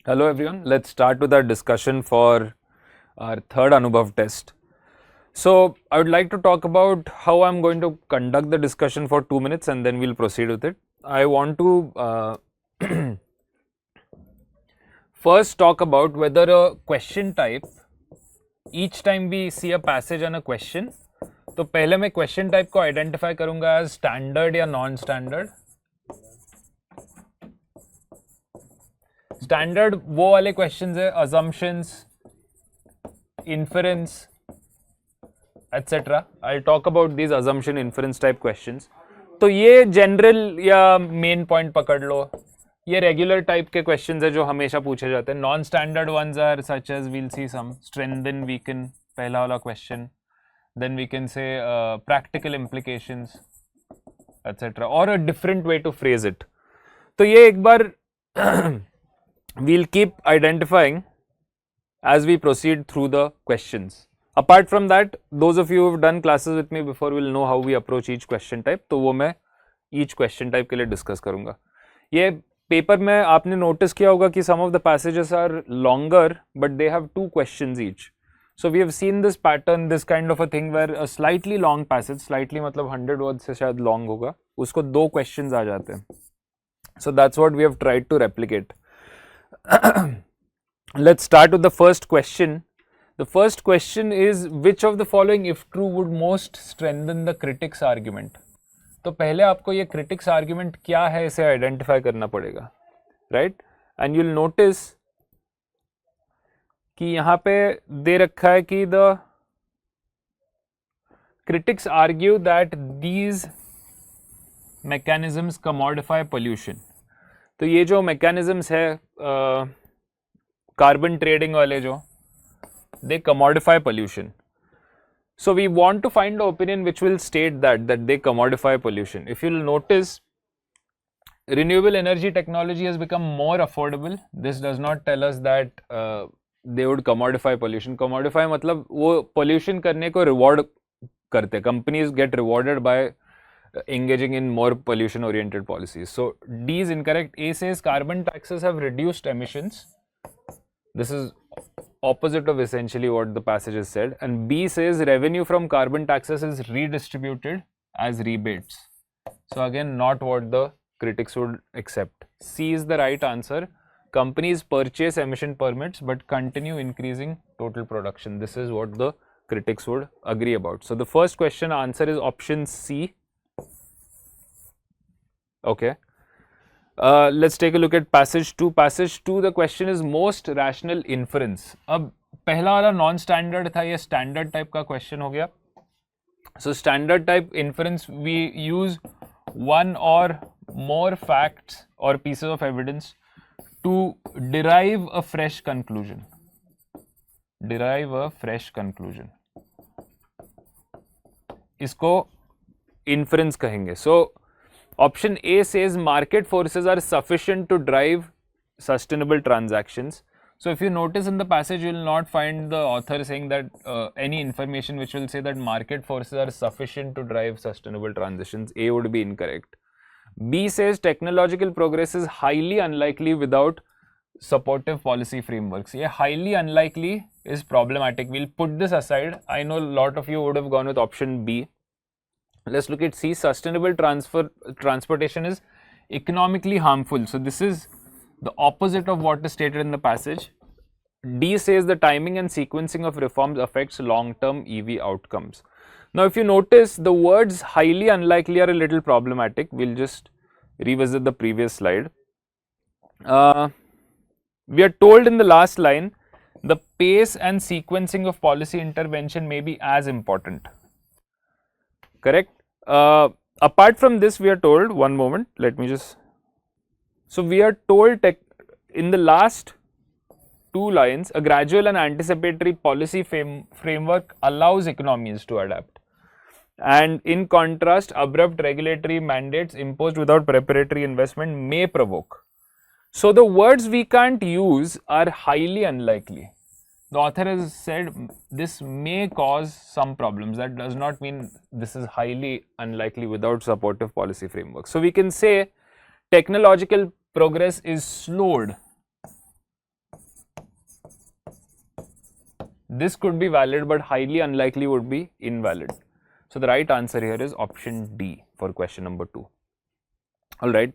Hello everyone, let's start with our discussion for our third Anubhav test. So I would like to talk about how I'm going to conduct the discussion for 2 minutes and then we'll proceed with it. I want to first talk about whether a question type, each time we see a passage and a question, तो पहले मैं question type को identify करूँगा as standard या non-standard. Standard वो वाले questions है assumptions, inference, etc. I'll talk about these assumption, inference type questions. तो ये general या main point पकड़ लो. ये regular type के questions है जो हमेशा पूछे जाते हैं. Non-standard ones are such as we'll see some strengthen, weaken, पहला वाला question. Then we can say practical implications, etc. or a different way to phrase it. तो ये एक बार we'll keep identifying as we proceed through the questions. Apart from that, those of you who have done classes with me before will know how we approach each question type. तो वो मैं each question type के लिए discuss करूँगा. ये paper में आपने notice किया होगा कि some of the passages are longer, but they have 2 questions each. So we have seen this pattern, this kind of a thing where a slightly long passage, slightly मतलब 100 words से शायद long होगा, उसको 2 questions आ जाते हैं. So that's what we have tried to replicate. Let's start with the first question. The first question is, which of the following if true would most strengthen the critic's argument? तो पहले आपको ये critics argument क्या है इसे identify करना पड़ेगा, right? And you'll notice कि यहाँ पे दे रखा है कि the critics argue that these mechanisms commodify pollution. तो ये जो mechanisms है carbon trading वाले जो, they commodify pollution. So we want to find an opinion which will state that they commodify pollution. If you'll notice, renewable energy technology has become more affordable. This does not tell us that they would commodify pollution. Commodify मतलब वो pollution करने को reward करते. Companies get rewarded by engaging in more pollution oriented policies. So D is incorrect. A says carbon taxes have reduced emissions. This is opposite of essentially what the passage has said. And B says revenue from carbon taxes is redistributed as rebates. So again, not what the critics would accept. C is the right answer. Companies purchase emission permits but continue increasing total production. This is what the critics would agree about. So the first question answer is option C. Okay. Let's take a look at passage 2. Passage 2, the question is most rational inference. अब पहला वाला non-standard था, ये standard type का question हो गया. So standard type inference, we use one or more facts or pieces of evidence to derive a fresh conclusion. Derive a fresh conclusion. इसको inference कहेंगे. So option A says market forces are sufficient to drive sustainable transactions. So if you notice in the passage, you will not find the author saying that any information which will say that market forces are sufficient to drive sustainable transitions. A would be incorrect. B says technological progress is highly unlikely without supportive policy frameworks. Yeah, highly unlikely is problematic. We'll put this aside. I know a lot of you would have gone with option B. Let's look at C. Sustainable transportation is economically harmful. So this is the opposite of what is stated in the passage. D says the timing and sequencing of reforms affects long-term EV outcomes. Now if you notice, the words highly unlikely are a little problematic. We'll just revisit the previous slide. We are told in the last line, the pace and sequencing of policy intervention may be as important. Correct? Apart from this, we are told, one moment, let me just, so we are told in the last 2 lines, a gradual and anticipatory policy framework allows economies to adapt. And in contrast, abrupt regulatory mandates imposed without preparatory investment may provoke. So the words we can't use are highly unlikely. The author has said this may cause some problems. That does not mean this is highly unlikely without supportive policy framework. So we can say technological progress is slowed This could be valid, but highly unlikely would be invalid. So the right answer here is option D for question number 2. Alright,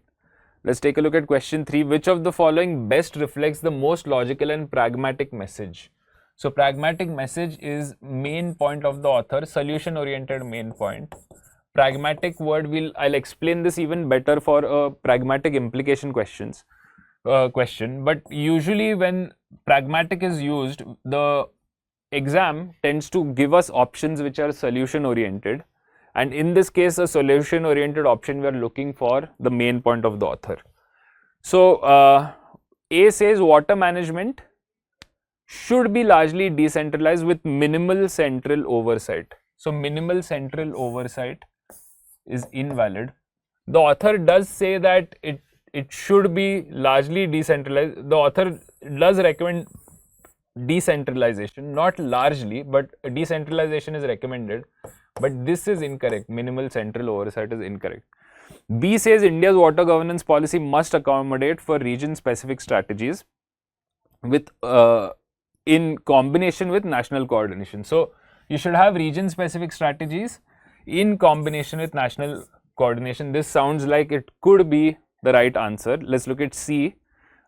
let's take a look at question 3. Which of the following best reflects the most logical and pragmatic message? So pragmatic message is main point of the author, solution oriented main point. Pragmatic word, I'll explain this even better for a pragmatic implication question, but usually when pragmatic is used, the exam tends to give us options which are solution oriented, and in this case a solution oriented option we are looking for the main point of the author. So A says water management should be largely decentralized with minimal central oversight. So minimal central oversight is invalid. The author does say that it should be largely decentralized. The author does recommend decentralization, not largely, but decentralization is recommended, but this is incorrect. Minimal central oversight is incorrect. B says India's water governance policy must accommodate for region specific strategies with in combination with national coordination. So you should have region specific strategies in combination with national coordination. This sounds like it could be the right answer. Let's look at C.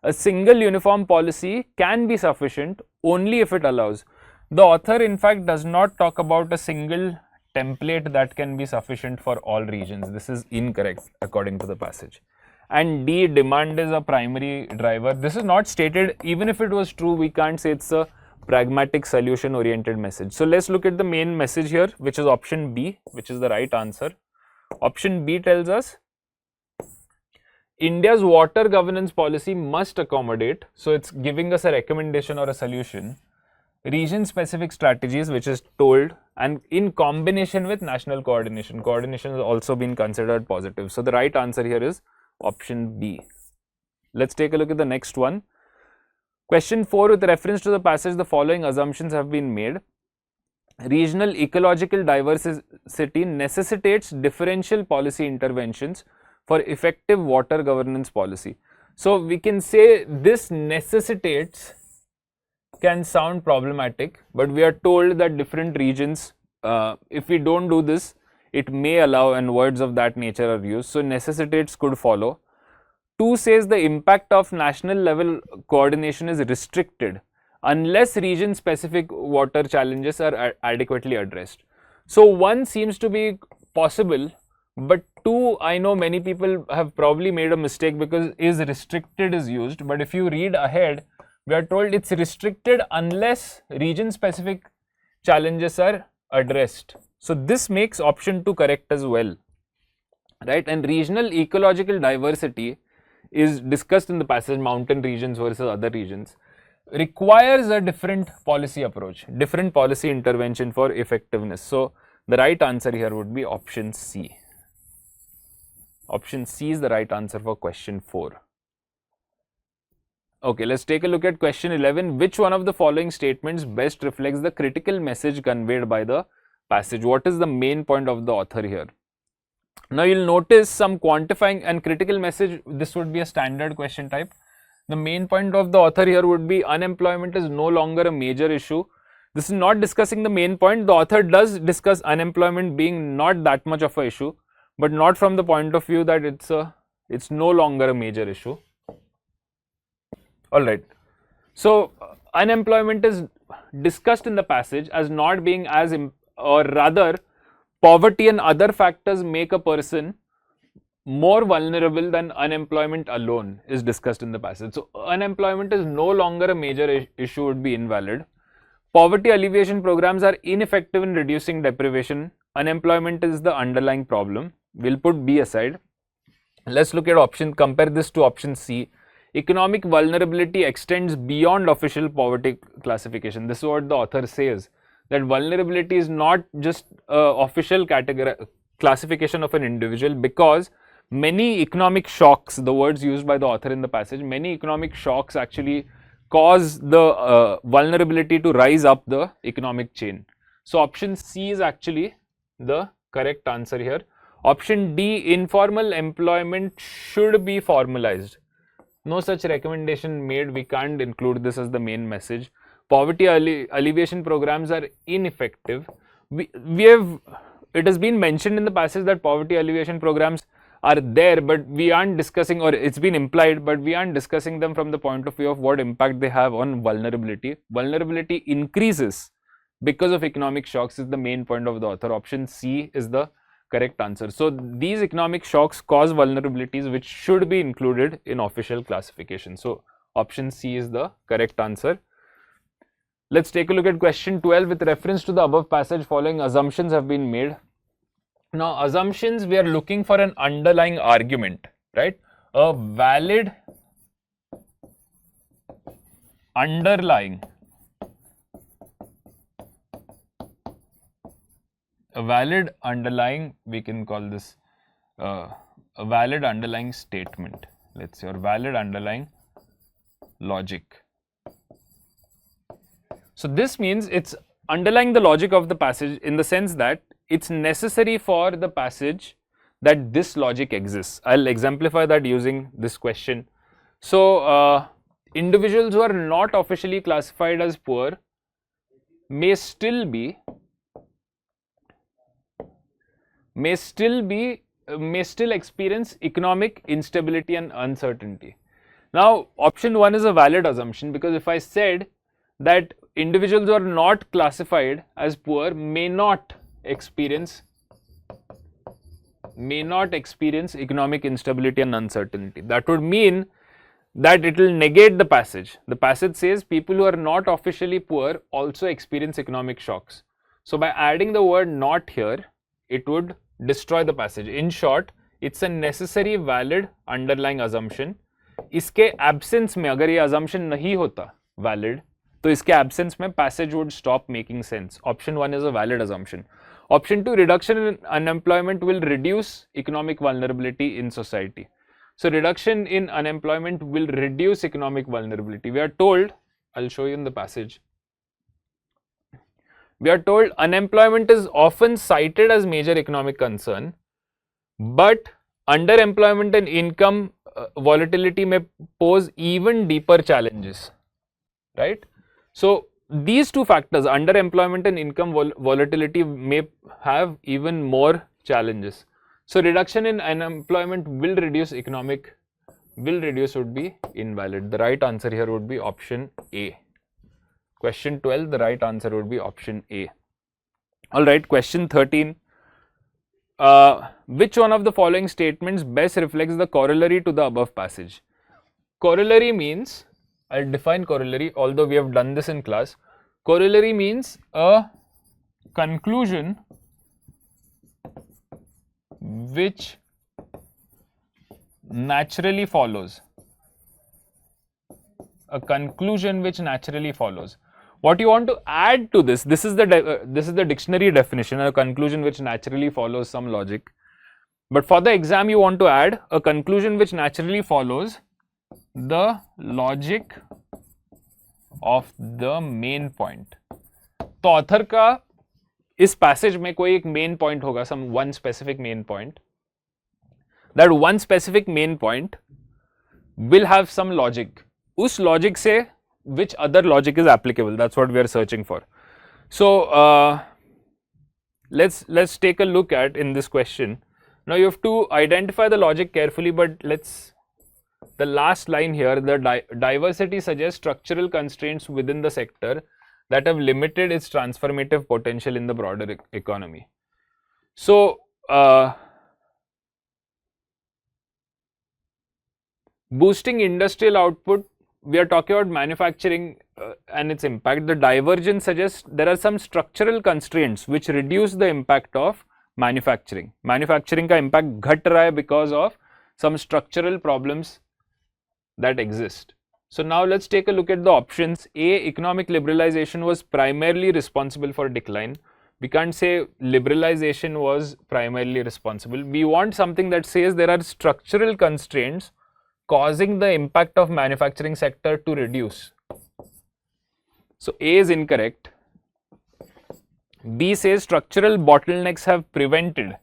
A single uniform policy can be sufficient only if it allows. The author in fact does not talk about a single template that can be sufficient for all regions. This is incorrect according to the passage. And D, demand is a primary driver. This is not stated. Even if it was true, we can't say it's a pragmatic solution oriented message. So let's look at the main message here, which is option B, which is the right answer. Option B tells us India's water governance policy must accommodate, so it's giving us a recommendation or a solution, region specific strategies, which is told, and in combination with national coordination. Coordination has also been considered positive. So the right answer here is option B. Let's take a look at the next one. Question 4, with reference to the passage, the following assumptions have been made. Regional ecological diversity necessitates differential policy interventions for effective water governance policy. So we can say this necessitates can sound problematic, but we are told that different regions, if we don't do this, it may allow, and words of that nature are used. So necessitates could follow. 2 says the impact of national level coordination is restricted unless region specific water challenges are adequately addressed. So 1 seems to be possible, but 2, I know many people have probably made a mistake because is restricted is used, but if you read ahead, we are told it's restricted unless region specific challenges are addressed. So this makes option 2 correct as well, right? And regional ecological diversity is discussed in the passage, mountain regions versus other regions, requires a different policy approach, different policy intervention for effectiveness. So the right answer here would be option C. Option C is the right answer for question 4. Okay, let's take a look at question 11. Which one of the following statements best reflects the critical message conveyed by the passage? What is the main point of the author here? Now you'll notice some quantifying and critical message. This would be a standard question type. The main point of the author here would be unemployment is no longer a major issue. This is not discussing the main point. The author does discuss unemployment being not that much of an issue, but not from the point of view that it's no longer a major issue. Alright, so unemployment is discussed in the passage as not being as, or rather poverty and other factors make a person more vulnerable than unemployment alone is discussed in the passage. So unemployment is no longer a major issue would be invalid. Poverty alleviation programs are ineffective in reducing deprivation. Unemployment is the underlying problem. We'll put B aside. Let's look at compare this to option C. Economic vulnerability extends beyond official poverty classification. This is what the author says, that vulnerability is not just official classification of an individual, because many economic shocks, the words used by the author in the passage, many economic shocks actually cause the vulnerability to rise up the economic chain. So option C is actually the correct answer here. Option D, informal employment should be formalized. No such recommendation made. We can't include this as the main message. poverty alleviation programs are ineffective. It has been mentioned in the passage that poverty alleviation programs are there, but we aren't discussing, or it's been implied, but we aren't discussing them from the point of view of what impact they have on vulnerability. Vulnerability increases because of economic shocks is the main point of the author. Option C is the correct answer. So these economic shocks cause vulnerabilities which should be included in official classification. So option C is the correct answer. Let's take a look at question 12. With reference to the above passage, following assumptions have been made. Now, assumptions, we are looking for an underlying argument, right? A valid underlying, we can call this a valid underlying statement, let's say, or valid underlying logic. So this means it's underlying the logic of the passage in the sense that it's necessary for the passage that this logic exists. I'll exemplify that using this question. So individuals who are not officially classified as poor may still experience economic instability and uncertainty. Now, option 1 is a valid assumption, because if I said that individuals who are not classified as poor may not experience economic instability and uncertainty, that would mean that it will negate the passage. The passage says people who are not officially poor also experience economic shocks. So by adding the word not here, it would destroy the passage. In short, it's a necessary valid underlying assumption. इसके absence में अगर ये assumption नहीं होता valid, तो इसके absence में passage would stop making sense. Option 1 is a valid assumption. Option 2, reduction in unemployment will reduce economic vulnerability in society. So reduction in unemployment will reduce economic vulnerability. We are told, I'll show you in the passage. We are told unemployment is often cited as major economic concern, but underemployment and income volatility may pose even deeper challenges, right? So these two factors, underemployment and income volatility, may have even more challenges. So reduction in unemployment will reduce would be invalid. The right answer here would be option A. Question 12, the right answer would be option A. Alright, question 13. Which one of the following statements best reflects the corollary to the above passage? Corollary means, I'll define corollary, although we have done this in class. Corollary means a conclusion which naturally follows. A conclusion which naturally follows. What you want to add to this, this is the dictionary definition, a conclusion which naturally follows some logic. But for the exam, you want to add a conclusion which naturally follows the logic of the main point. तो author का इस passage में कोई एक main point होगा, some one specific main point. That one specific main point will have some logic. उस logic से which other logic is applicable? That's what we are searching for. So let's take a look at in this question. Now you have to identify the logic carefully, but the last line here, the diversity suggests structural constraints within the sector that have limited its transformative potential in the broader economy. So boosting industrial output, we are talking about manufacturing and its impact. The divergence suggests there are some structural constraints which reduce the impact of manufacturing. Manufacturing का impact घट रहा है because of some structural problems that exist. So now let's take a look at the options. A, economic liberalization was primarily responsible for decline. We can't say liberalization was primarily responsible. We want something that says there are structural constraints causing the impact of manufacturing sector to reduce. So A is incorrect. B says structural bottlenecks have prevented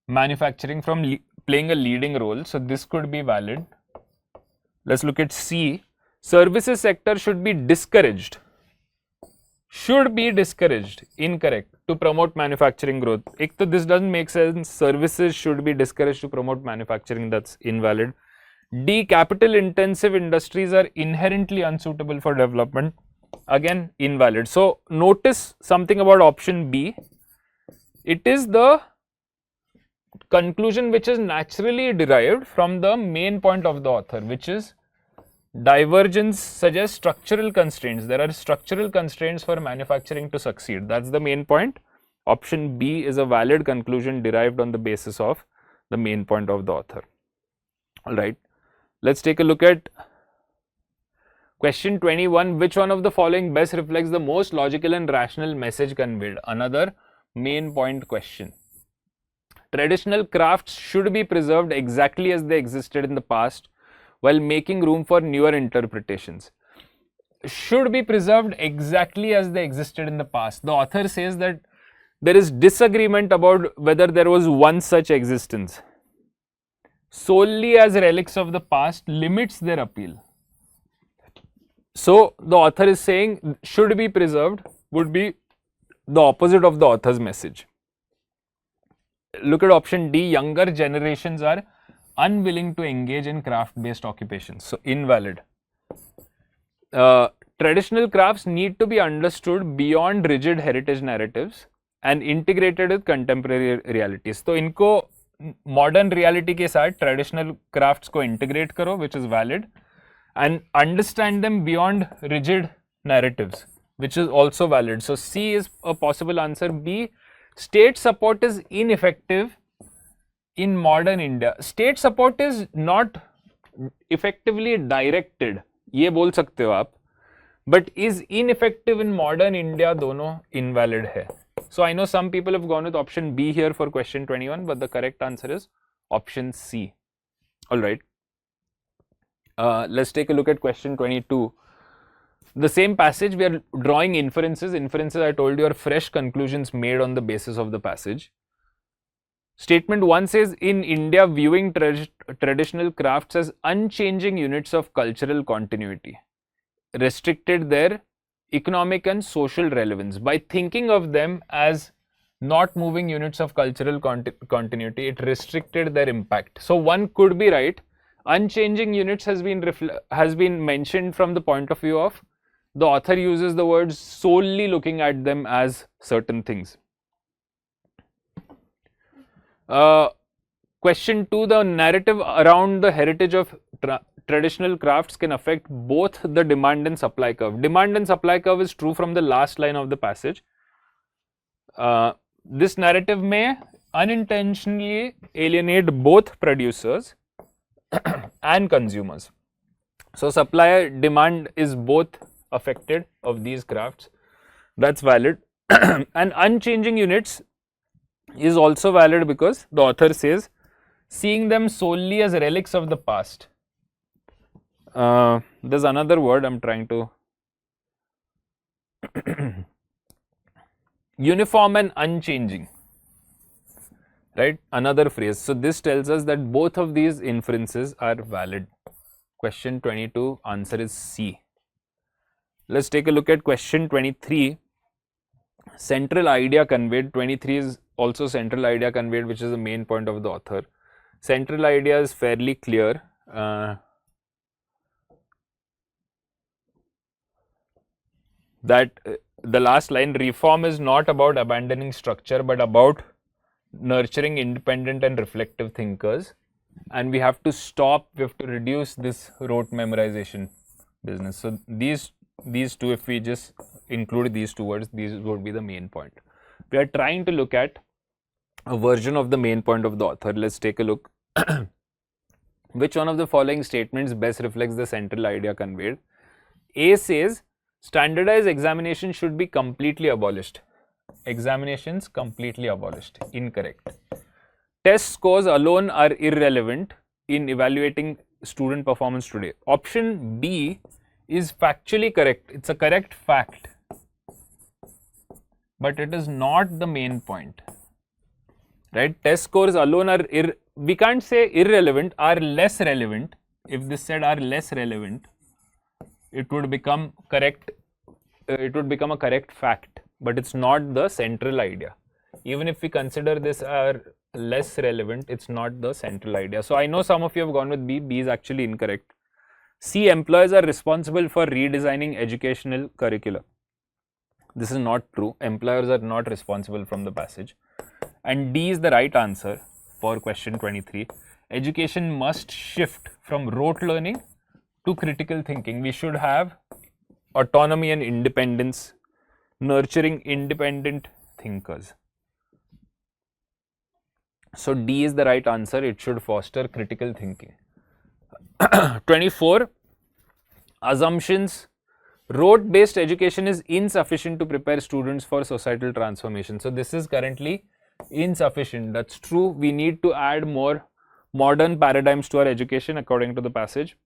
manufacturing from playing a leading role. So this could be valid. Let's look at C. Services sector should be discouraged. Should be discouraged. Incorrect. To promote manufacturing growth. Ek to this doesn't make sense. Services should be discouraged to promote manufacturing. That's invalid. D. Capital intensive industries are inherently unsuitable for development. Again, invalid. So, notice something about option B. It is the conclusion which is naturally derived from the main point of the author, which is divergence suggests structural constraints. There are structural constraints for manufacturing to succeed. That's the main point. Option B is a valid conclusion derived on the basis of the main point of the author. All right. Let's take a look at question 21. Which one of the following best reflects the most logical and rational message conveyed? Another main point question. Traditional crafts should be preserved exactly as they existed in the past while making room for newer interpretations. Should be preserved exactly as they existed in the past. The author says that there is disagreement about whether there was one such existence. Solely as relics of the past limits their appeal. So, the author is saying should be preserved would be the opposite of the author's message. Look at option D. Younger generations are unwilling to engage in craft-based occupations. So, invalid. Traditional crafts need to be understood beyond rigid heritage narratives and integrated with contemporary realities. So, इनको modern reality के साथ traditional crafts को integrate करो, which is valid, and understand them beyond rigid narratives, which is also valid. So, C is a possible answer. B. State support is ineffective in modern India. State support is not effectively directed. ये बोल सकते हो आप. But is ineffective in modern India, दोनों invalid है. So, I know some people have gone with option B here for question 21, but the correct answer is option C. Alright. Let's take a look at question 22. The same passage, we are drawing inferences. Inferences, I told you, are fresh conclusions made on the basis of the passage. Statement 1 says, in India, viewing traditional crafts as unchanging units of cultural continuity restricted their economic and social relevance. By thinking of them as not moving units of cultural continuity, it restricted their impact. So, one could be right. Unchanging units has been mentioned from the point of view of the author uses the words solely looking at them as certain things. Question 2, the narrative around the heritage of traditional crafts can affect both the demand and supply curve. Demand and supply curve is true from the last line of the passage. This narrative may unintentionally alienate both producers and consumers. So, supply demand is both affected of these crafts. That's valid. And unchanging units is also valid because the author says seeing them solely as relics of the past. There's another word I'm trying to uniform and unchanging, right? Another phrase. So, this tells us that both of these inferences are valid. Question 22, answer is C. Let's take a look at question 23. Central idea conveyed. 23 is also central idea conveyed, which is the main point of the author. Central idea is fairly clear. That the last line, reform is not about abandoning structure, but about nurturing independent and reflective thinkers. And we have to stop, we have to reduce this rote memorization business. So, these two, if we just include these two words, these would be the main point. We are trying to look at a version of the main point of the author. Let's take a look. Which one of the following statements best reflects the central idea conveyed? A says, standardized examination should be completely abolished. Examinations completely abolished. Incorrect. Test scores alone are irrelevant in evaluating student performance today. Option B is factually correct. It's a correct fact, but it is not the main point, right? Test scores alone are we can't say irrelevant, are less relevant. If this said are less relevant, it would become correct. It would become a correct fact, but it's not the central idea. Even if we consider this as less relevant, it's not the central idea. So I know some of you have gone with B. B is actually incorrect. C, employers are responsible for redesigning educational curricula. This is not true. Employers are not responsible from the passage. And D is the right answer for question 23. Education must shift from rote learning to critical thinking. We should have autonomy and independence, nurturing independent thinkers. So D is the right answer. It should foster critical thinking. 24. Assumptions. Rote-based education is insufficient to prepare students for societal transformation. So this is currently insufficient. That's true. We need to add more modern paradigms to our education according to the passage.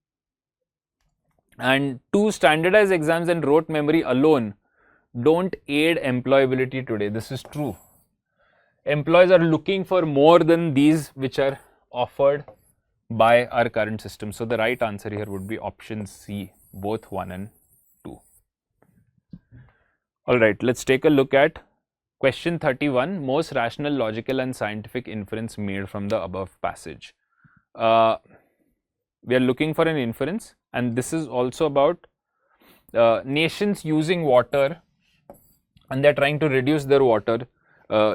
And 2, standardized exams and rote memory alone don't aid employability today. This is true. Employers are looking for more than these which are offered by our current system. So the right answer here would be option C, both 1 and 2. Alright, let's take a look at question 31, most rational, logical and scientific inference made from the above passage. We are looking for an inference, and this is also about nations using water, and they are trying to reduce their water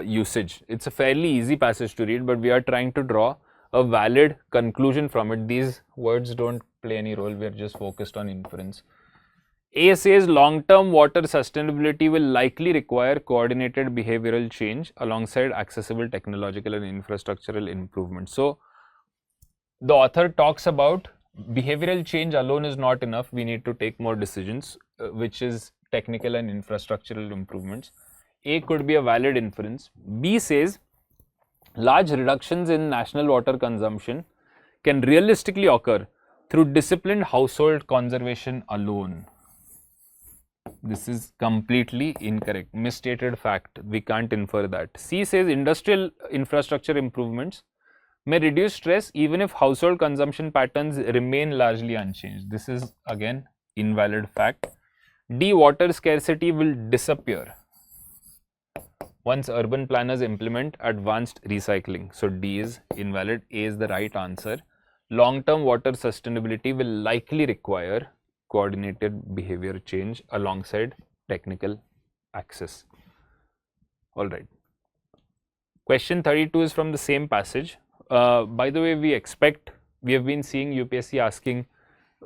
usage. It's a fairly easy passage to read, but we are trying to draw a valid conclusion from it. These words don't play any role. We are just focused on inference. A says long-term water sustainability will likely require coordinated behavioral change alongside accessible technological and infrastructural improvement. So the author talks about behavioral change alone is not enough. We need to take more decisions, which is technical and infrastructural improvements. A could be a valid inference. B says large reductions in national water consumption can realistically occur through disciplined household conservation alone. This is completely incorrect, misstated fact. We can't infer that. C says industrial infrastructure improvements may reduce stress even if household consumption patterns remain largely unchanged. This is again invalid fact. D, water scarcity will disappear once urban planners implement advanced recycling. So D is invalid. A is the right answer. Long-term water sustainability will likely require coordinated behavior change alongside technical access. Alright. Question 32 is from the same passage. By the way, we have been seeing UPSC asking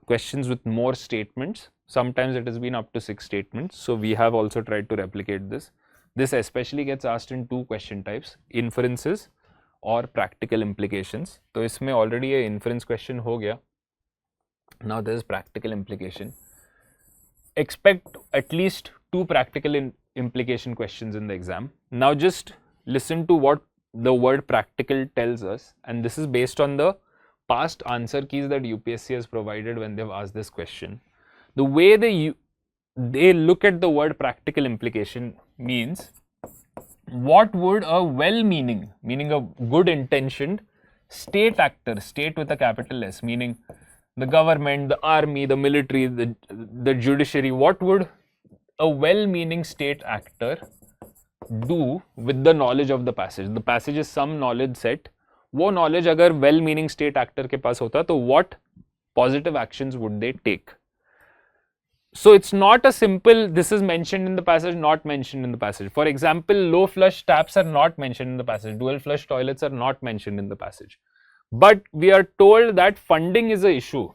questions with more statements. Sometimes it has been up to 6 statements. So we have also tried to replicate this. This especially gets asked in 2 question types, inferences or practical implications. So इसमें already a inference question हो गया. Now there is practical implication. Expect at least 2 practical implication questions in the exam. Now just listen to what the word practical tells us, and this is based on the past answer keys that UPSC has provided when they have asked this question. The way they look at the word practical implication means what would a well-meaning, meaning a good intentioned state actor, state with a capital S, meaning the government, the army, the military, the judiciary, what would a well-meaning state actor do with the knowledge of the passage? The passage is some knowledge set. वो knowledge अगर well-meaning state actor के पास होता तो what positive actions would they take? So it's not a simple, this is mentioned in the passage, not mentioned in the passage. For example, low flush taps are not mentioned in the passage. Dual flush toilets are not mentioned in the passage. But we are told that funding is an issue,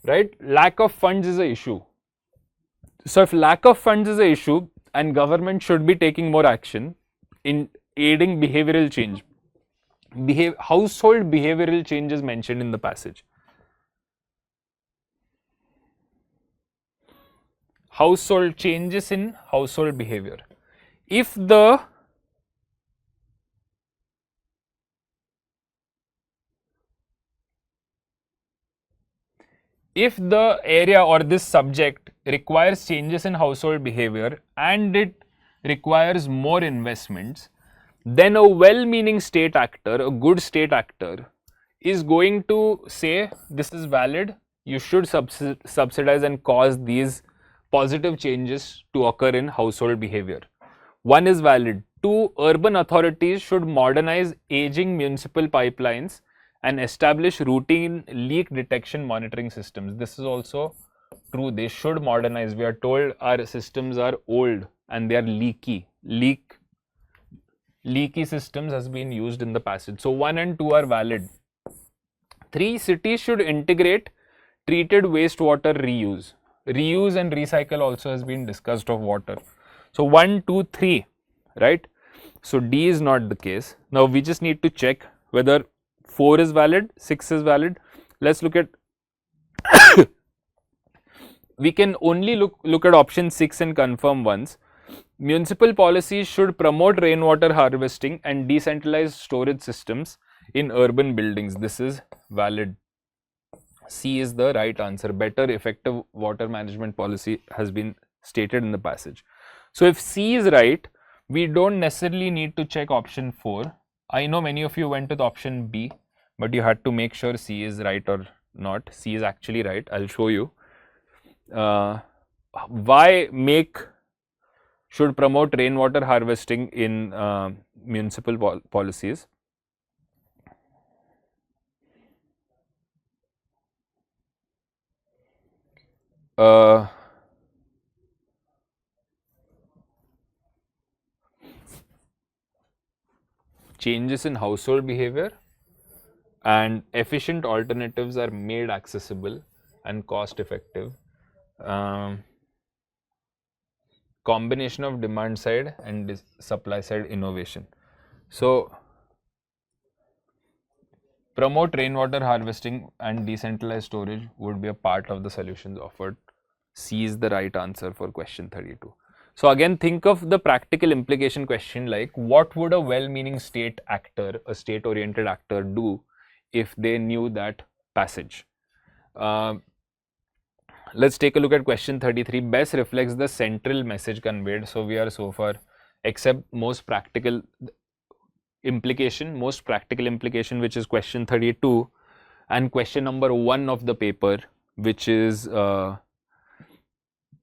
right? Lack of funds is an issue. So if lack of funds is an issue and government should be taking more action in aiding behavioral change, household behavioral change is mentioned in the passage. Household changes in household behavior. If the area or this subject requires changes in household behavior and it requires more investments, then a well-meaning state actor, a good state actor, is going to say this is valid, you should subsidize and cause these positive changes to occur in household behavior. One is valid. Two, urban authorities should modernize aging municipal pipelines and establish routine leak detection monitoring systems. This is also true. They should modernize. We are told our systems are old and they are leaky. Leaky systems has been used in the passage. So 1 and 2 are valid. 3, cities should integrate treated wastewater reuse. Reuse and recycle also has been discussed of water. So 1, 2, 3, right? So D is not the case. Now we just need to check whether 4 is valid, 6 is valid. Let's look at we can only look at option 6 and confirm once. Municipal policies should promote rainwater harvesting and decentralized storage systems in urban buildings. This is valid. C is the right answer. Better effective water management policy has been stated in the passage. So if C is right, we don't necessarily need to check option 4. I know many of you went with option B, but you had to make sure C is right or not. C is actually right. I'll show you. Why make should promote rainwater harvesting in municipal policies. Changes in household behavior and efficient alternatives are made accessible and cost effective. Combination of demand side and supply side innovation. So promote rainwater harvesting and decentralized storage would be a part of the solutions offered. C is the right answer for question 32. So again, think of the practical implication question like, what would a well-meaning state actor, a state-oriented actor do if they knew that passage? Let's take a look at question 33. Best reflects the central message conveyed. So we are so far, except most practical implication, which is question 32, and question number 1 of the paper, which is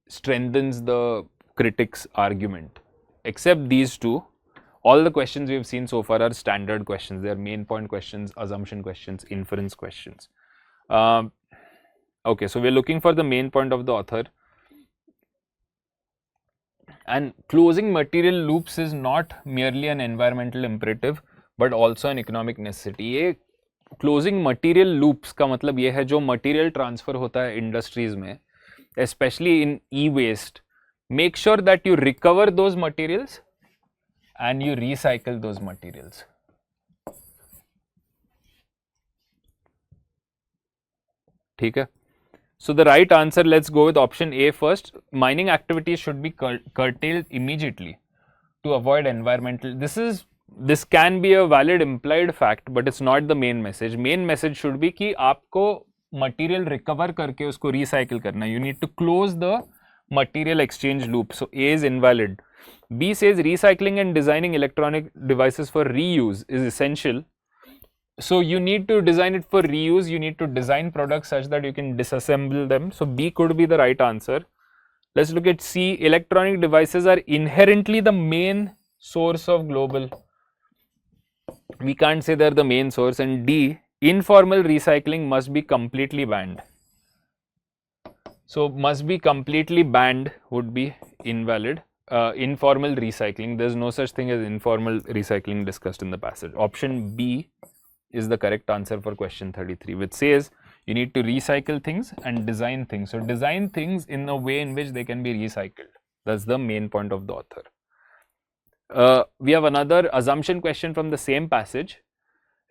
strengthens the critic's argument. Except these two, all the questions we have seen so far are standard questions. They are main point questions, assumption questions, inference questions. Okay, so we are looking for the main point of the author. And closing material loops is not merely an environmental imperative, but also an economic necessity. ये closing material loops का मतलब ये है जो material transfer होता है industries में, especially in e-waste. Make sure that you recover those materials and you recycle those materials. ठीक है? So the right answer, let's go with option A first. Mining activities should be curtailed immediately to avoid environmental. This can be a valid implied fact, but it's not the main message. Main message should be कि आपको material recover करके उसको recycle करना. You need to close the material exchange loop. So A is invalid. B says recycling and designing electronic devices for reuse is essential. So you need to design it for reuse, you need to design products such that you can disassemble them. So B could be the right answer. Let's look at C. Electronic devices are inherently the main source of global. We can't say they're the main source. And D. Informal recycling must be completely banned. So must be completely banned would be invalid. Informal recycling, there's no such thing as informal recycling discussed in the passage. Option B is the correct answer for question 33, which says you need to recycle things and design things. So design things in a way in which they can be recycled. That's the main point of the author. We have another assumption question from the same passage.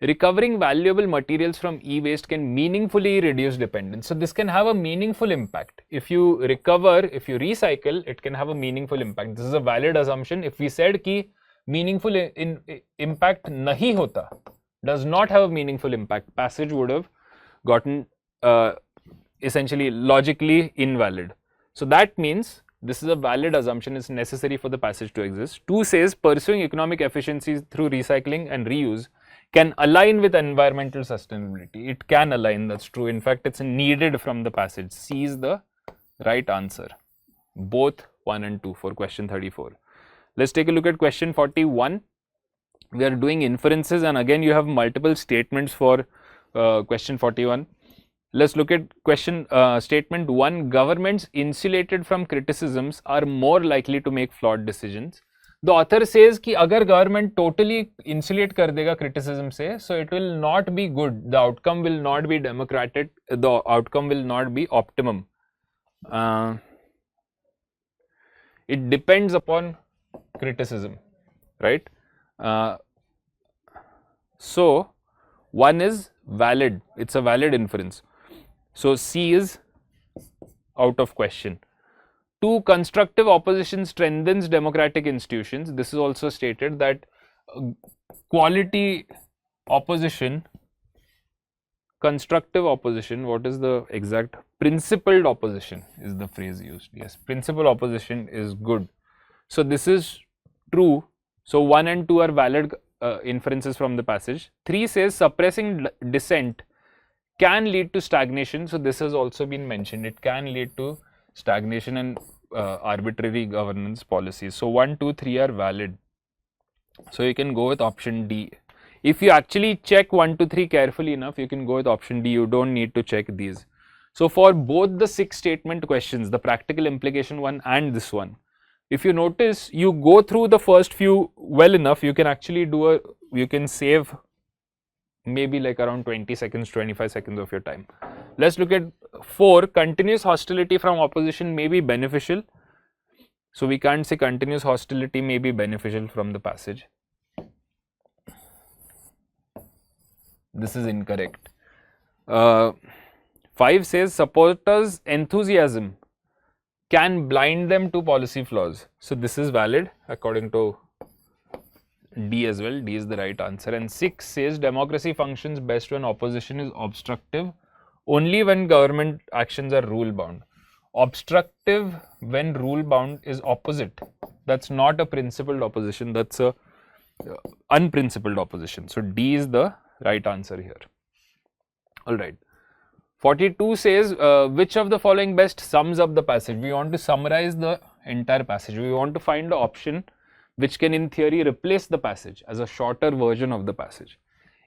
Recovering valuable materials from e-waste can meaningfully reduce dependence. So this can have a meaningful impact. If you recover, if you recycle, it can have a meaningful impact. This is a valid assumption. If we said ki meaningful impact nahi hota, does not have a meaningful impact, passage would have gotten essentially logically invalid. So that means this is a valid assumption, it's necessary for the passage to exist. 2 says pursuing economic efficiencies through recycling and reuse can align with environmental sustainability. It can align, that's true. In fact, it's needed from the passage. C is the right answer. Both 1 and 2 for question 34. Let's take a look at question 41. We are doing inferences, and again you have multiple statements for question 41. Let's look at question statement 1. Governments insulated from criticisms are more likely to make flawed decisions. The author says कि अगर government totally insulate कर देगा criticism से, so it will not be good. The outcome will not be democratic. The outcome will not be optimum. It depends upon criticism, right? So 1 is valid. It's a valid inference. So C is out of question. 2. Constructive opposition strengthens democratic institutions. This is also stated that quality opposition, constructive opposition, what is the exact? Principled opposition is the phrase used. Yes, principled opposition is good. So this is true. So 1 and 2 are valid inferences from the passage. 3 says suppressing dissent can lead to stagnation. So this has also been mentioned. It can lead to stagnation and arbitrary governance policies. So 1, 2, 3 are valid. So you can go with option D. If you actually check 1, 2, 3 carefully enough, you can go with option D. You don't need to check these. So for both the 6 statement questions, the practical implication one and this one, if you notice, you go through the first few well enough, you can actually do you can save maybe like around 20 seconds, 25 seconds of your time. Let's look at 4. Continuous hostility from opposition may be beneficial. So we can't say continuous hostility may be beneficial from the passage. This is incorrect. 5 says supporters' enthusiasm can blind them to policy flaws. So this is valid according to D as well. D is the right answer. And 6 says democracy functions best when opposition is obstructive, only when government actions are rule bound. Obstructive when rule bound is opposite. That's not a principled opposition, that's a unprincipled opposition. So D is the right answer here. Alright. 42 says which of the following best sums up the passage? We want to summarize the entire passage. We want to find the option which can in theory replace the passage as a shorter version of the passage.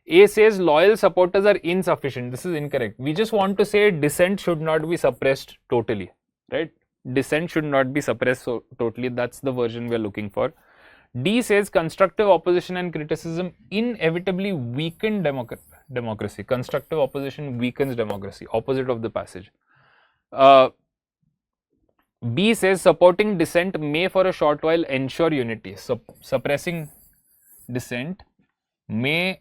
A says loyal supporters are insufficient. This is incorrect. We just want to say dissent should not be suppressed totally, right? Dissent should not be suppressed totally. That's the version we are looking for. D says constructive opposition and criticism inevitably weaken democracy. Constructive opposition weakens democracy, opposite of the passage. B says supporting dissent may for a short while ensure unity. So suppressing dissent may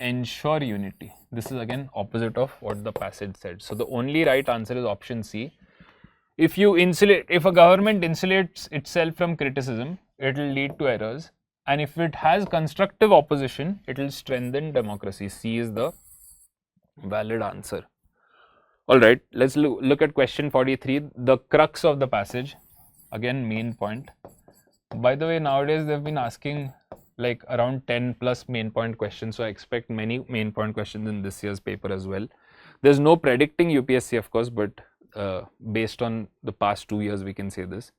ensure unity. This is again opposite of what the passage said. So the only right answer is option C. If a government insulates itself from criticism, it will lead to errors, and if it has constructive opposition, it will strengthen democracy. C is the valid answer. Alright, let's look at question 43, the crux of the passage. Again, main point. By the way, nowadays they've been asking like around 10 plus main point questions, so I expect many main point questions in this year's paper as well. There's no predicting UPSC, of course, but based on the past 2 years, we can say this.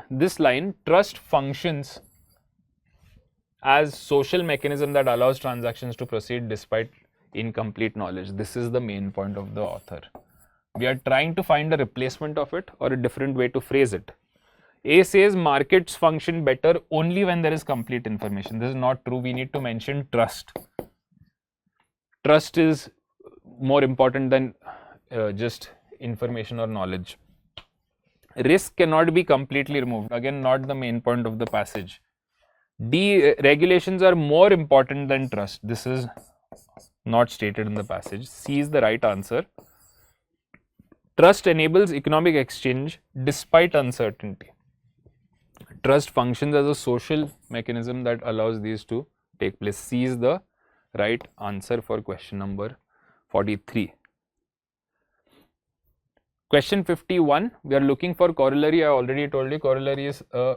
This line, trust functions as social mechanism that allows transactions to proceed despite incomplete knowledge. This is the main point of the author. We are trying to find a replacement of it or a different way to phrase it. A says markets function better only when there is complete information. This is not true. We need to mention trust. Trust is more important than just information or knowledge. Risk cannot be completely removed. Again, not the main point of the passage. D, regulations are more important than trust. This is not stated in the passage. C is the right answer. Trust enables economic exchange despite uncertainty. Trust functions as a social mechanism that allows these to take place. C is the right answer for question number 43. Question 51, we are looking for corollary. I already told you corollary is a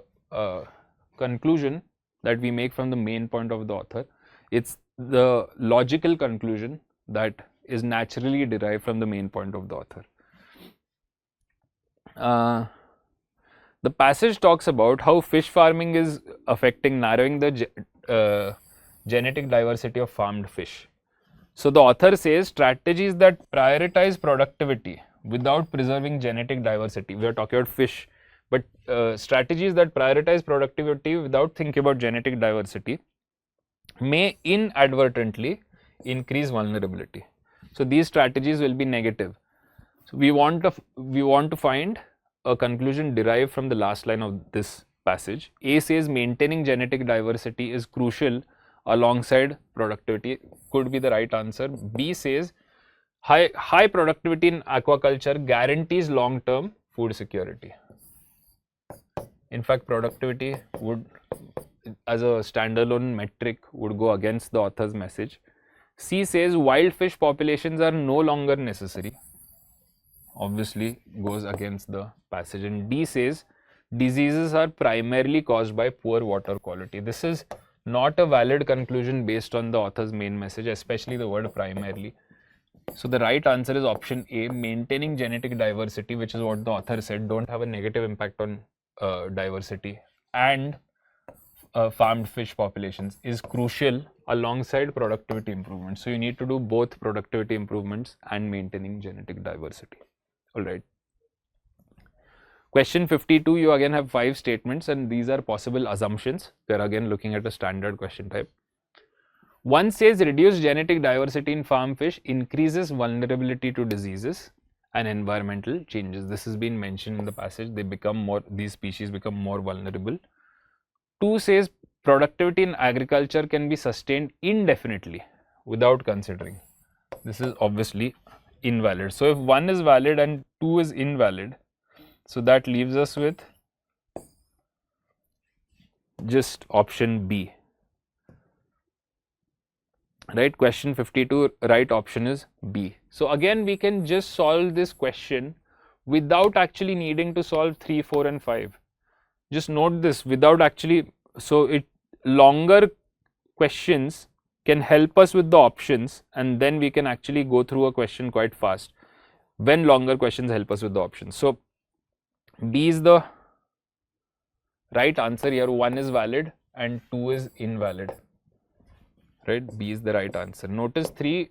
conclusion that we make from the main point of the author. It's the logical conclusion that is naturally derived from the main point of the author. The passage talks about how fish farming is affecting narrowing the genetic diversity of farmed fish. So the author says strategies that prioritize productivity without preserving genetic diversity. We are talking about fish, but strategies that prioritize productivity without thinking about genetic diversity may inadvertently increase vulnerability. So these strategies will be negative. So we want to find a conclusion derived from the last line of this passage. A says maintaining genetic diversity is crucial alongside productivity, could be the right answer. B says high productivity in aquaculture guarantees long-term food security. In fact, productivity would, as a standalone metric, would go against the author's message. C says wild fish populations are no longer necessary. Obviously goes against the passage. And D says diseases are primarily caused by poor water quality. This is not a valid conclusion based on the author's main message, especially the word primarily. So the right answer is option A, maintaining genetic diversity, which is what the author said, don't have a negative impact on diversity, and farmed fish populations is crucial alongside productivity improvements. So you need to do both productivity improvements and maintaining genetic diversity. All right. Question 52, you again have 5 statements and these are possible assumptions. We are again looking at a standard question type. One says reduced genetic diversity in farm fish increases vulnerability to diseases and environmental changes. This has been mentioned in the passage. These species become more vulnerable. 2 says productivity in agriculture can be sustained indefinitely without considering. This is obviously invalid. So if 1 is valid and 2 is invalid, so that leaves us with just option B. Right, question 52, right option is B. So again, we can just solve this question without actually needing to solve 3, 4 and 5. Just note this, without actually, longer questions can help us with the options and then we can actually go through a question quite fast when longer questions help us with the options. So B is the right answer here. 1 is valid and 2 is invalid. Right, B is the right answer. Notice 3,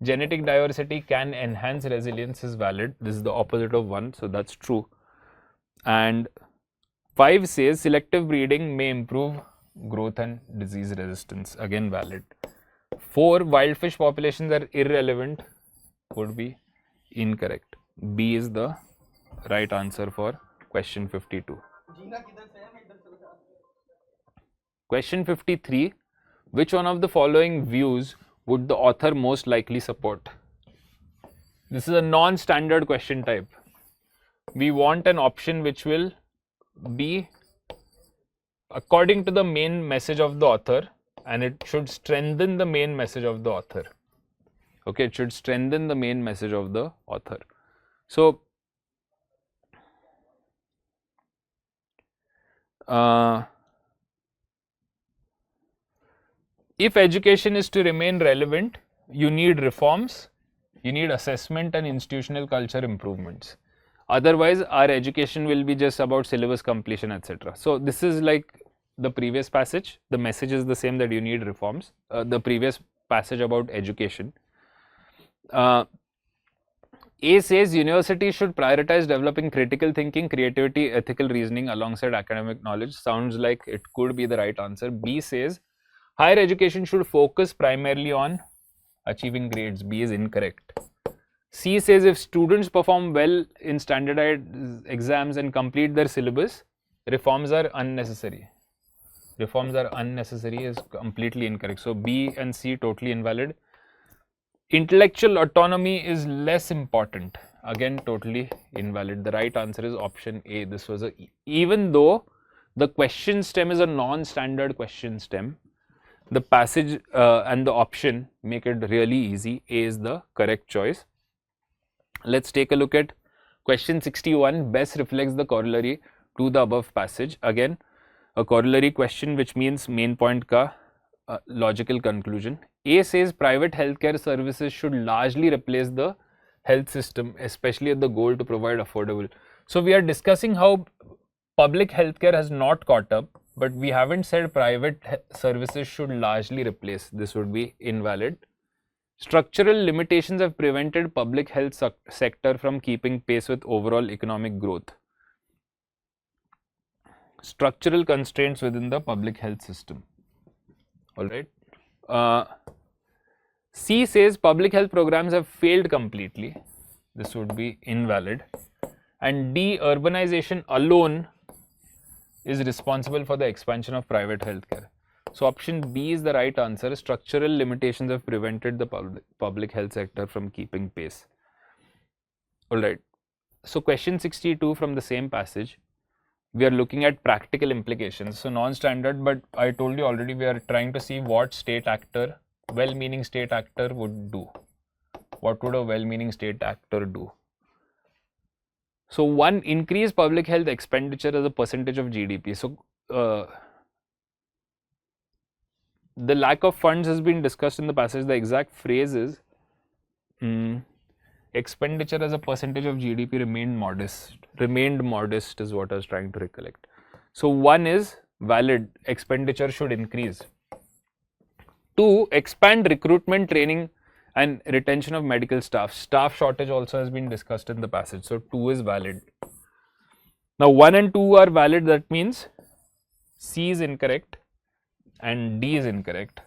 genetic diversity can enhance resilience is valid. This is the opposite of 1, so that's true. And 5 says selective breeding may improve growth and disease resistance, again valid. 4, wild fish populations are irrelevant, would be incorrect. B is the right answer for question 52. Question 53, which one of the following views would the author most likely support? This is a non-standard question type. We want an option which will be according to the main message of the author and it should strengthen the main message of the author. Okay, it should strengthen the main message of the author. So, if education is to remain relevant, you need reforms, you need assessment and institutional culture improvements. Otherwise, our education will be just about syllabus completion, etc. So, this is like the previous passage. The message is the same, that you need reforms. The previous passage about education. A says universities should prioritize developing critical thinking, creativity, ethical reasoning alongside academic knowledge. Sounds like it could be the right answer. B says higher education should focus primarily on achieving grades. B is incorrect. C says if students perform well in standardized exams and complete their syllabus, reforms are unnecessary. Reforms are unnecessary is completely incorrect. So B and C totally invalid. Intellectual autonomy is less important. Again, totally invalid. The right answer is option A. This was even though the question stem is a non-standard question stem, the passage and the option make it really easy. A is the correct choice. Let's take a look at question 61. Best reflects the corollary to the above passage. Again, a corollary question, which means main point ka logical conclusion. A says private healthcare services should largely replace the health system, especially at the goal to provide affordable. So we are discussing how public healthcare has not caught up, but we haven't said private services should largely replace. This would be invalid. Structural limitations have prevented public health sector from keeping pace with overall economic growth. Structural constraints within the public health system. All right. C says public health programs have failed completely. This would be invalid. And D, urbanization alone is responsible for the expansion of private healthcare. So option B is the right answer. Structural limitations have prevented the public health sector from keeping pace. All right. So question 62 from the same passage, we are looking at practical implications. So non-standard, but I told you already, we are trying to see what state actor, well-meaning state actor would do. What would a well-meaning state actor do? So one, increase public health expenditure as a percentage of GDP. So the lack of funds has been discussed in the passage. The exact phrase is expenditure as a percentage of GDP remained modest. Remained modest is what I was trying to recollect. So one is valid, expenditure should increase. Two, expand recruitment, training and retention of medical staff. Staff shortage also has been discussed in the passage. So 2 is valid. Now 1 and 2 are valid. That means C is incorrect and D is incorrect.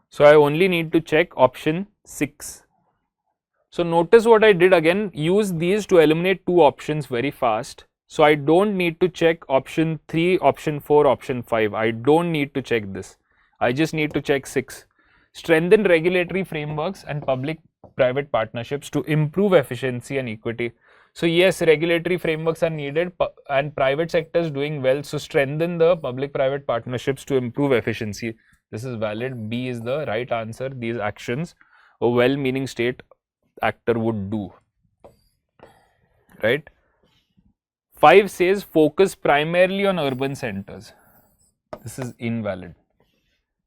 So I only need to check option 6. So notice what I did again, use these to eliminate 2 options very fast. So I don't need to check option 3, option 4, option 5. I don't need to check this. I just need to check 6. Strengthen regulatory frameworks and public-private partnerships to improve efficiency and equity. So yes, regulatory frameworks are needed and private sector is doing well. So strengthen the public-private partnerships to improve efficiency. This is valid. B is the right answer. These actions a well-meaning state actor would do. Right? 5 says focus primarily on urban centers. This is invalid.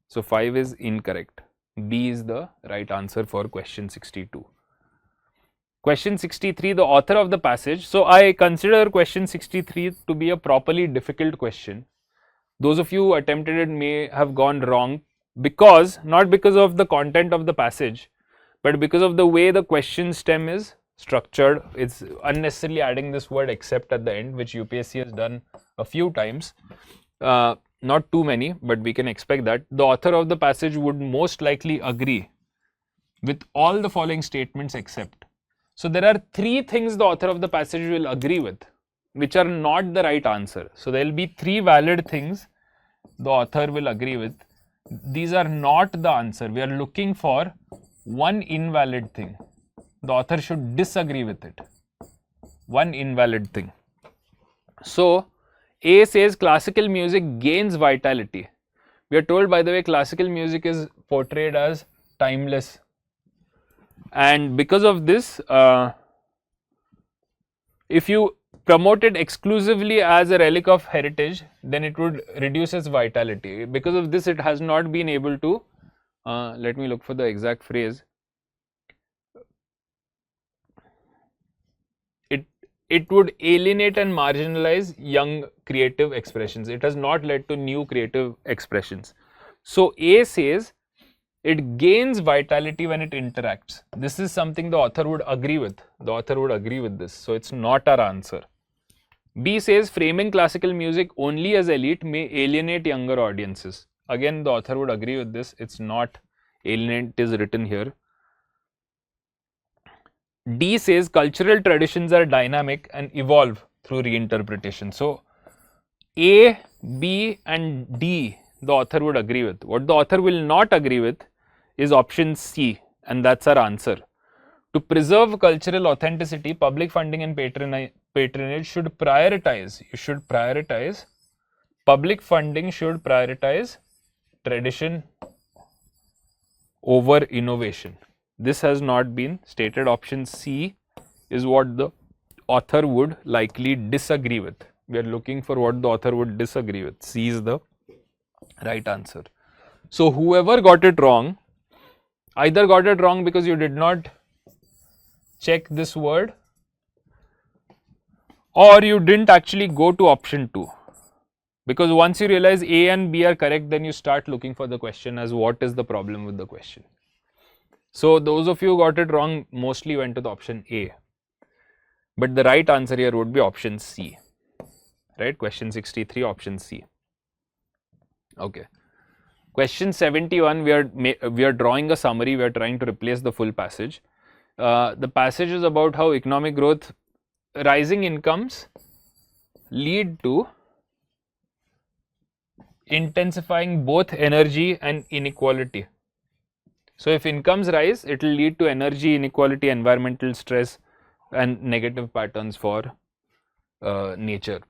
So 5 is incorrect. B is the right answer for question 62. Question 63, the author of the passage. So I consider question 63 to be a properly difficult question. Those of you who attempted it may have gone wrong because, not because of the content of the passage, but because of the way the question stem is structured. It's unnecessarily adding this word except at the end, which UPSC has done a few times. Not too many, but we can expect that. The author of the passage would most likely agree with all the following statements except. So there are 3 things the author of the passage will agree with, which are not the right answer. So there will be 3 valid things the author will agree with. These are not the answer. We are looking for one invalid thing. The author should disagree with it. One invalid thing. So A says classical music gains vitality. We are told, by the way, classical music is portrayed as timeless. And because of this, if you promote it exclusively as a relic of heritage, then it would reduce its vitality. Because of this, it has not been able to, let me look for the exact phrase. It would alienate and marginalize young creative expressions. It has not led to new creative expressions. So A says it gains vitality when it interacts. This is something the author would agree with. The author would agree with this. So it's not our answer. B says framing classical music only as elite may alienate younger audiences. Again, the author would agree with this. It's not alienate, it is written here. D says cultural traditions are dynamic and evolve through reinterpretation. So A, B and D the author would agree with. What the author will not agree with is option C, and that's our answer. To preserve cultural authenticity, public funding and patronage should prioritize. You should prioritize. Public funding should prioritize tradition over innovation. This has not been stated. Option C is what the author would likely disagree with. We are looking for what the author would disagree with. C is the right answer. So whoever got it wrong, either got it wrong because you did not check this word, or you didn't actually go to option 2. Because once you realize A and B are correct, then you start looking for the question as what is the problem with the question. So those of you who got it wrong mostly went to the option A. But the right answer here would be option C. Right? Question 63, option C. Okay. Question 71, we are drawing a summary. We are trying to replace the full passage. The passage is about how economic growth, rising incomes lead to intensifying both energy and inequality. So if incomes rise, it will lead to energy inequality, environmental stress, and negative patterns for nature.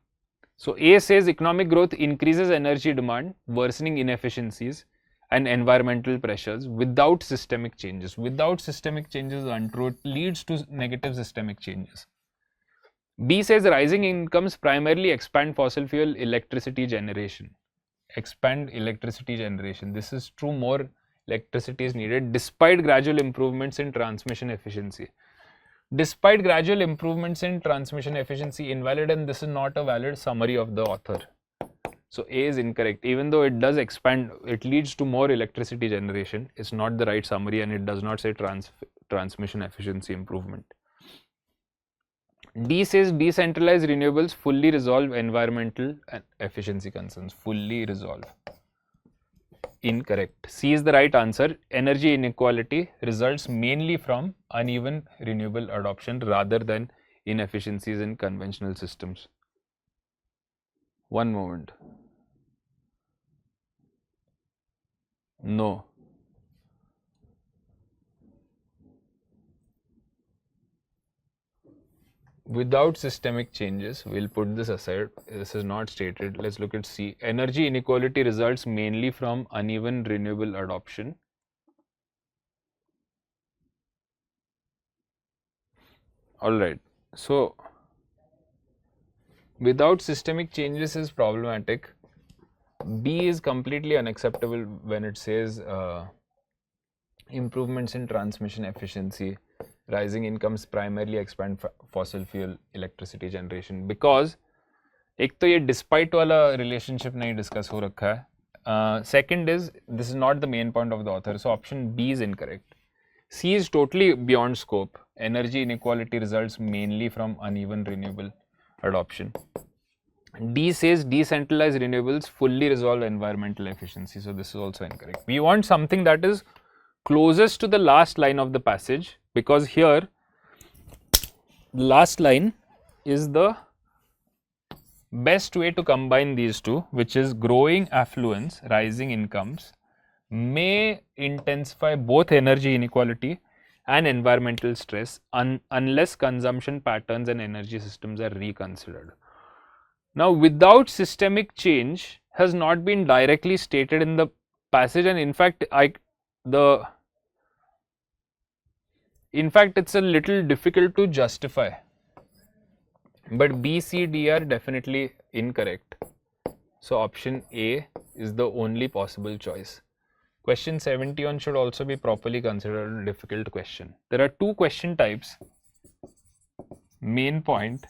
So A says economic growth increases energy demand, worsening inefficiencies and environmental pressures without systemic changes. Without systemic changes is untrue, it leads to negative systemic changes. B says rising incomes primarily expand fossil fuel electricity generation. Expand electricity generation. This is true, more electricity is needed despite gradual improvements in transmission efficiency. Despite gradual improvements in transmission efficiency, invalid, and this is not a valid summary of the author. So A is incorrect. Even though it does expand, it leads to more electricity generation. It's not the right summary, and it does not say transmission efficiency improvement. D says decentralized renewables fully resolve environmental and efficiency concerns. Fully resolve. Incorrect. C is the right answer. Energy inequality results mainly from uneven renewable adoption rather than inefficiencies in conventional systems. One moment. No. Without systemic changes, we'll put this aside. This is not stated. Let's look at C. Energy inequality results mainly from uneven renewable adoption. Alright. So, without systemic changes is problematic. B is completely unacceptable when it says improvements in transmission efficiency. Rising incomes primarily expand fossil fuel electricity generation, because एक तो ये despite वाला relationship नहीं discuss हो रखा है. Second is, this is not the main point of the author, so option B is incorrect. C is totally beyond scope. Energy inequality results mainly from uneven renewable adoption. D says decentralized renewables fully resolve environmental efficiency, so this is also incorrect. We want something that is closest to the last line of the passage, because here the last line is the best way to combine these two, which is growing affluence, rising incomes may intensify both energy inequality and environmental stress unless consumption patterns and energy systems are reconsidered. Now, without systemic change has not been directly stated in the passage, and in fact it's a little difficult to justify, but B, C, D are definitely incorrect. So option A is the only possible choice. Question 71 should also be properly considered a difficult question. There are two question types: main point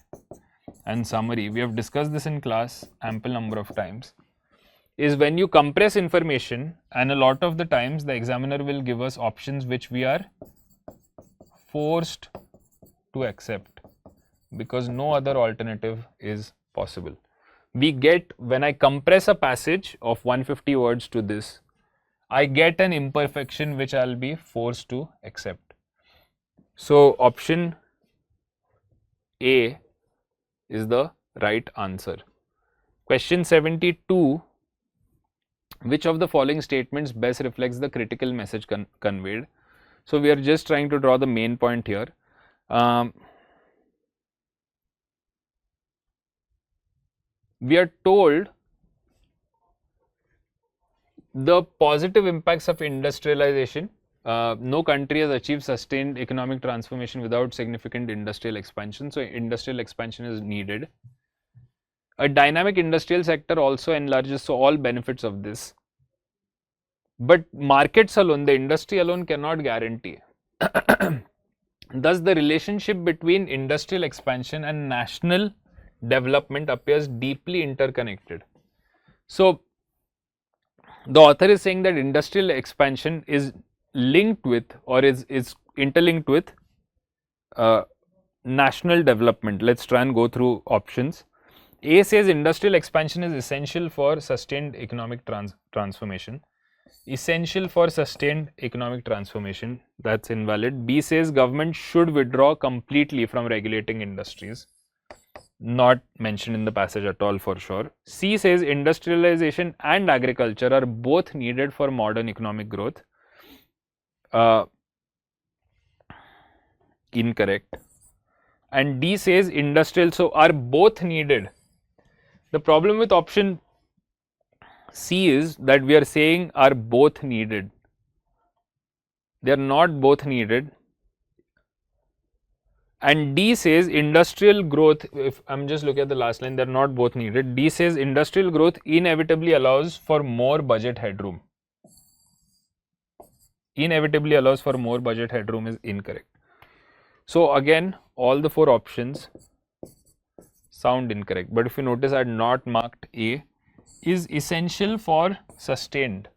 and summary. We have discussed this in class ample number of times. Is when you compress information, and a lot of the times the examiner will give us options which we are forced to accept because no other alternative is possible. We get, when I compress a passage of 150 words to this, I get an imperfection which I'll be forced to accept. So option A is the right answer. Question 72. Which of the following statements best reflects the critical message conveyed? So we are just trying to draw the main point here. We are told the positive impacts of industrialization. No country has achieved sustained economic transformation without significant industrial expansion. So industrial expansion is needed. A dynamic industrial sector also enlarges, so all benefits of this. But markets alone, the industry alone cannot guarantee. Thus, the relationship between industrial expansion and national development appears deeply interconnected. So, the author is saying that industrial expansion is linked with or is interlinked with national development. Let's try and go through options. A says industrial expansion is essential for sustained economic transformation. Essential for sustained economic transformation, that's invalid. B says government should withdraw completely from regulating industries. Not mentioned in the passage at all for sure. C says industrialization and agriculture are both needed for modern economic growth. Incorrect. And D says industrial, so are both needed. The problem with option C is that we are saying are both needed. They are not both needed. And D says industrial growth, if I'm just looking at the last line, they are not both needed. D says industrial growth inevitably allows for more budget headroom. Inevitably allows for more budget headroom is incorrect. So again, all the four options sound incorrect. But if you notice, I had not marked A. Is essential for sustained.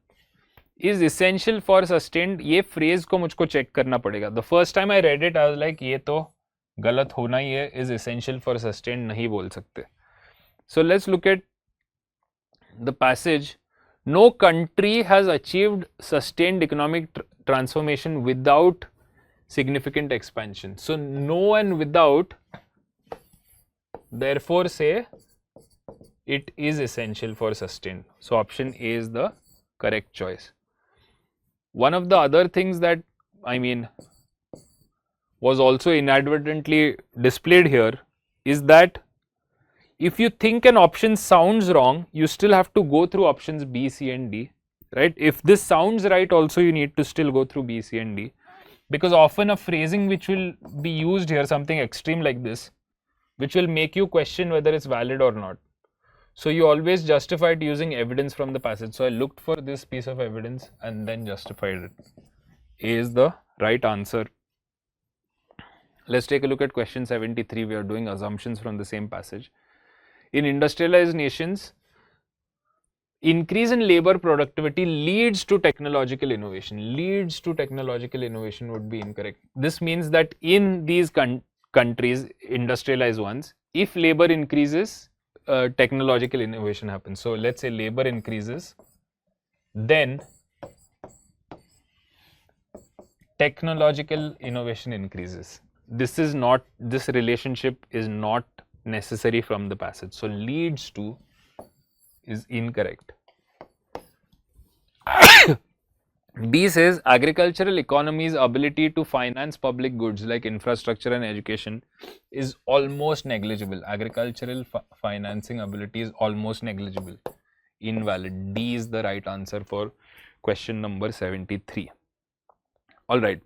Is essential for sustained, ये phrase को मुझको check करना पड़ेगा. The first time I read it, I was like, ये तो गलत होना ही है. Is essential for sustained नहीं बोल सकते. So let's look at the passage. No country has achieved sustained economic transformation without significant expansion. So no and without, therefore say it is essential for sustained. So option A is the correct choice. One of the other things that was also inadvertently displayed here is that if you think an option sounds wrong, you still have to go through options B, C and D, right? If this sounds right also, you need to still go through B, C and D, because often a phrasing which will be used here, something extreme like this, which will make you question whether it's valid or not. So you always justify it using evidence from the passage. So I looked for this piece of evidence and then justified it. A is the right answer. Let's take a look at question 73. We are doing assumptions from the same passage. In industrialized nations, increase in labor productivity leads to technological innovation. Leads to technological innovation would be incorrect. This means that in these countries, industrialized ones, if labor increases, technological innovation happens. So let's say labor increases, then technological innovation increases. This relationship is not necessary from the passage. So leads to is incorrect. B says agricultural economy's ability to finance public goods like infrastructure and education is almost negligible. Agricultural financing ability is almost negligible. Invalid. D is the right answer for question number 73. All right.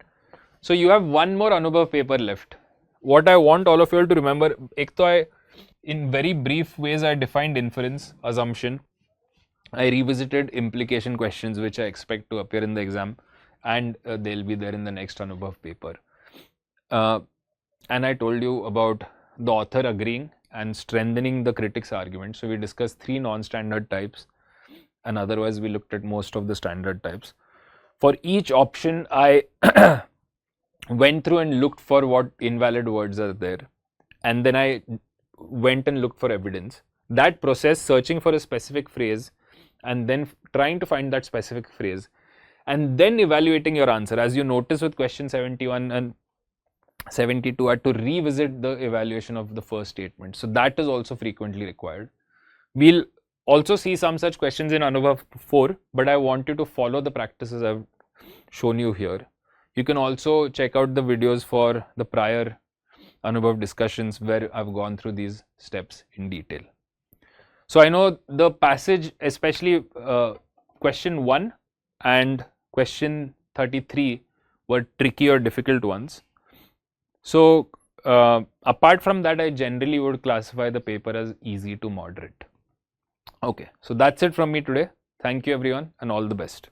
So you have one more Anubhav paper left. What I want all of you all to remember, in very brief ways, I defined inference, assumption. I revisited implication questions which I expect to appear in the exam, and they'll be there in the next Anubhav paper. And I told you about the author agreeing and strengthening the critic's argument. So we discussed 3 non-standard types, and otherwise we looked at most of the standard types. For each option, I went through and looked for what invalid words are there, and then I went and looked for evidence. That process, searching for a specific phrase and then trying to find that specific phrase and then evaluating your answer. As you notice with question 71 and 72, I had to revisit the evaluation of the first statement. So that is also frequently required. We'll also see some such questions in Anubhav 4, but I want you to follow the practices I've shown you here. You can also check out the videos for the prior Anubhav discussions where I've gone through these steps in detail. So I know the passage, especially question 1 and question 33 were tricky or difficult ones. So apart from that, I generally would classify the paper as easy to moderate. Okay, so that's it from me today. Thank you everyone and all the best.